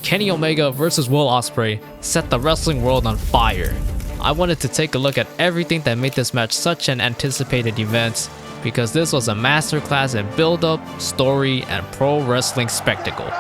Kenny Omega versus Will Ospreay set the wrestling world on fire. I wanted to take a look at everything that made this match such an anticipated event, because this was a masterclass in build-up, story, and pro wrestling spectacle.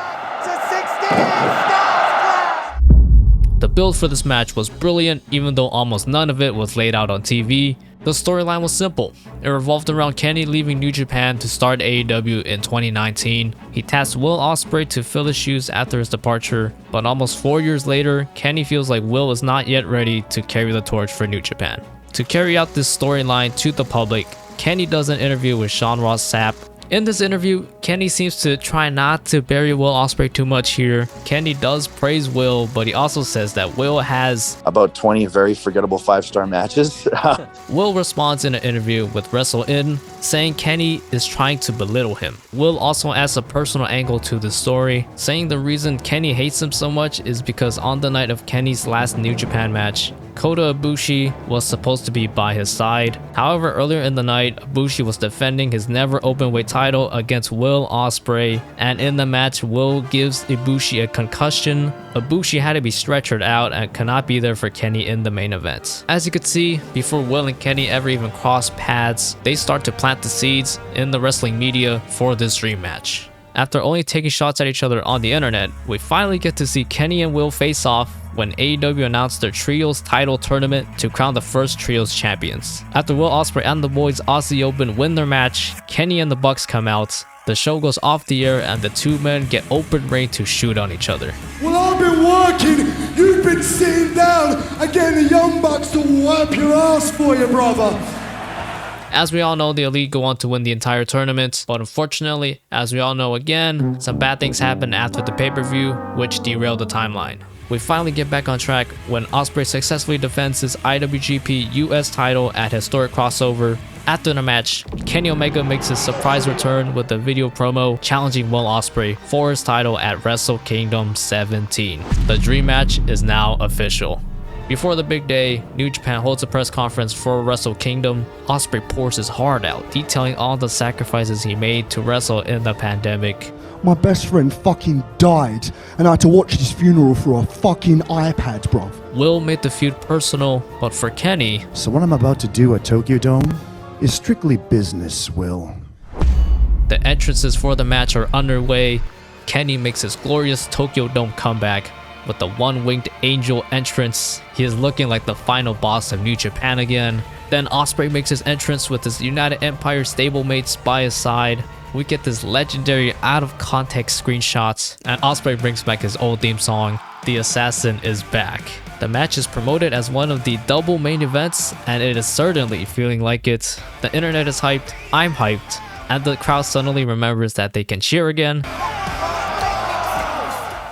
The build for this match was brilliant, even though almost none of it was laid out on TV. The storyline was simple. It revolved around Kenny leaving New Japan to start AEW in 2019. He tasked Will Ospreay to fill his shoes after his departure, but almost 4 years later, Kenny feels like Will is not yet ready to carry the torch for New Japan. To carry out this storyline to the public, Kenny does an interview with Sean Ross Sapp. In this interview, Kenny seems to try not to bury Will Ospreay too much here. Kenny does praise Will, but he also says that Will has about 20 very forgettable 5-star matches. Will responds in an interview with Wrestle In, saying Kenny is trying to belittle him. Will also adds a personal angle to the story, saying the reason Kenny hates him so much is because on the night of Kenny's last New Japan match, Kota Ibushi was supposed to be by his side. However, earlier in the night, Ibushi was defending his never openweight title against Will Ospreay, and in the match, Will gives Ibushi a concussion. Ibushi had to be stretchered out and cannot be there for Kenny in the main event. As you could see, before Will and Kenny ever even cross paths, they start to plant the seeds in the wrestling media for this dream match. After only taking shots at each other on the internet, we finally get to see Kenny and Will face off when AEW announced their Trios title tournament to crown the first Trios champions. After Will Ospreay and the boys Aussie Open win their match, Kenny and the Bucks come out. The show goes off the air and the two men get open rein to shoot on each other. Well, I've been working, you've been sitting down, and getting the Young Bucks to wipe your ass for you, brother. As we all know, the Elite go on to win the entire tournament, but unfortunately, as we all know again, some bad things happened after the pay-per-view, which derailed the timeline. We finally get back on track when Ospreay successfully defends his IWGP US title at Historic Crossover. After the match, Kenny Omega makes his surprise return with a video promo challenging Will Ospreay for his title at Wrestle Kingdom 17. The dream match is now official. Before the big day, New Japan holds a press conference for Wrestle Kingdom. Ospreay pours his heart out, detailing all the sacrifices he made to wrestle in the pandemic. My best friend fucking died, and I had to watch his funeral through a fucking iPad, bruv. Will made the feud personal, but for Kenny, So what I'm about to do at Tokyo Dome is strictly business, Will. the entrances for the match are underway. Kenny makes his glorious Tokyo Dome comeback with the one-winged angel entrance. He is looking like the final boss of New Japan again. Then Ospreay makes his entrance with his United Empire stablemates by his side. We get this legendary out-of-context screenshots, and Ospreay brings back his old theme song, The Assassin is Back. The match is promoted as one of the double main events, and it is certainly feeling like it. The internet is hyped, I'm hyped, and the crowd suddenly remembers that they can cheer again.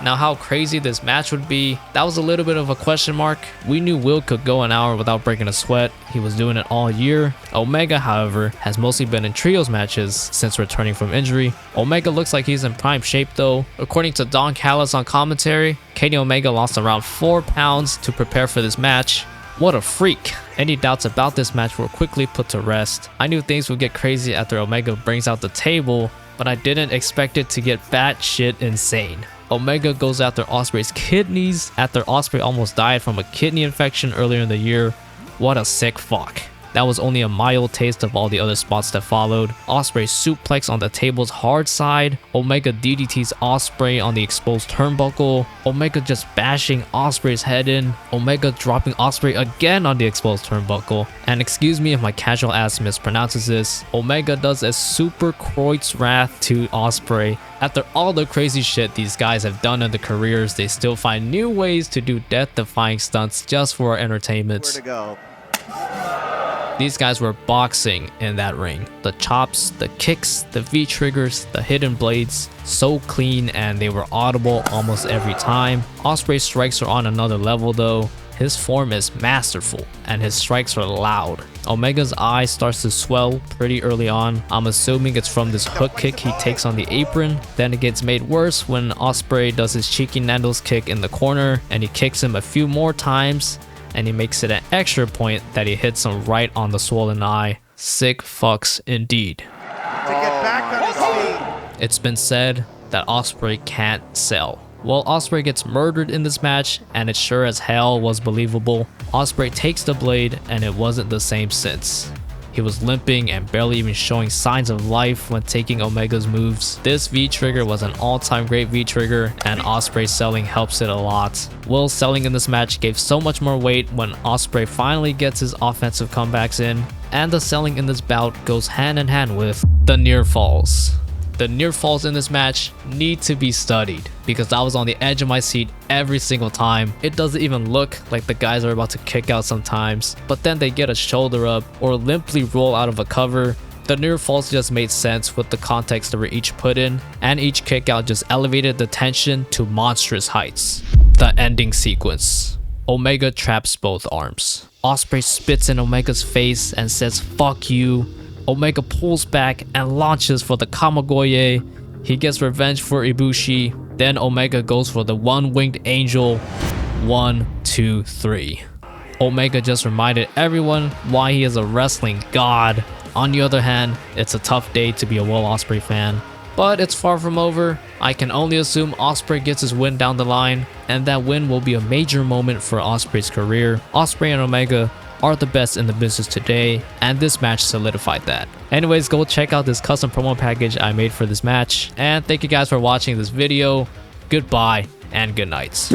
Now, how crazy this match would be, that was a little bit of a question mark. We knew Will could go an hour without breaking a sweat. He was doing it all year. Omega, however, has mostly been in trios matches since returning from injury. Omega looks like he's in prime shape though. According to Don Callis on commentary, Kenny Omega lost around 4 pounds to prepare for this match. What a freak. Any doubts about this match were quickly put to rest. I knew things would get crazy after Omega brings out the table, but I didn't expect it to get batshit insane. Omega goes after Ospreay's kidneys after Ospreay almost died from a kidney infection earlier in the year. What a sick fuck. That was only a mild taste of all the other spots that followed. Ospreay suplex on the table's hard side. Omega DDTs Ospreay on the exposed turnbuckle. Omega just bashing Ospreay's head in. Omega dropping Ospreay again on the exposed turnbuckle. And excuse me if my casual ass mispronounces this, Omega does a Super Kreutz Wrath to Ospreay. After all the crazy shit these guys have done in their careers, they still find new ways to do death-defying stunts just for our entertainment. Where to go? These guys were boxing in that ring. The chops, the kicks, the V-triggers, the hidden blades, so clean and they were audible almost every time. Ospreay's strikes are on another level though. His form is masterful and his strikes are loud. Omega's eye starts to swell pretty early on. I'm assuming it's from this hook kick he takes on the apron. Then it gets made worse when Ospreay does his cheeky Nando's kick in the corner and he kicks him a few more times. And he makes it an extra point that he hits him right on the swollen eye. Sick fucks indeed. To get back on his feet. It's been said that Ospreay can't sell. Well, Ospreay gets murdered in this match, and it sure as hell was believable. Ospreay takes the blade, and it wasn't the same since. He was limping and barely even showing signs of life when taking Omega's moves. This V-trigger was an all-time great V-trigger, and Ospreay's selling helps it a lot. Will's selling in this match gave so much more weight when Ospreay finally gets his offensive comebacks in, and the selling in this bout goes hand in hand with the near falls. The near falls in this match need to be studied because I was on the edge of my seat every single time. It doesn't even look like the guys are about to kick out sometimes, but then they get a shoulder up or limply roll out of a cover. The near falls just made sense with the context they were each put in, and each kick out just elevated the tension to monstrous heights. The ending sequence. Omega traps both arms. Ospreay spits in Omega's face and says "fuck you." Omega pulls back and launches for the Kamagoye. He gets revenge for Ibushi. Then Omega goes for the one-winged angel. 1, 2, 3. Omega just reminded everyone why he is a wrestling god. On the other hand, it's a tough day to be a Will Ospreay fan. But it's far from over. I can only assume Ospreay gets his win down the line, and that win will be a major moment for Ospreay's career. Ospreay and Omega are the best in the business today, and this match solidified that. Anyways, go check out this custom promo package I made for this match, and thank you guys for watching this video. Goodbye and good night.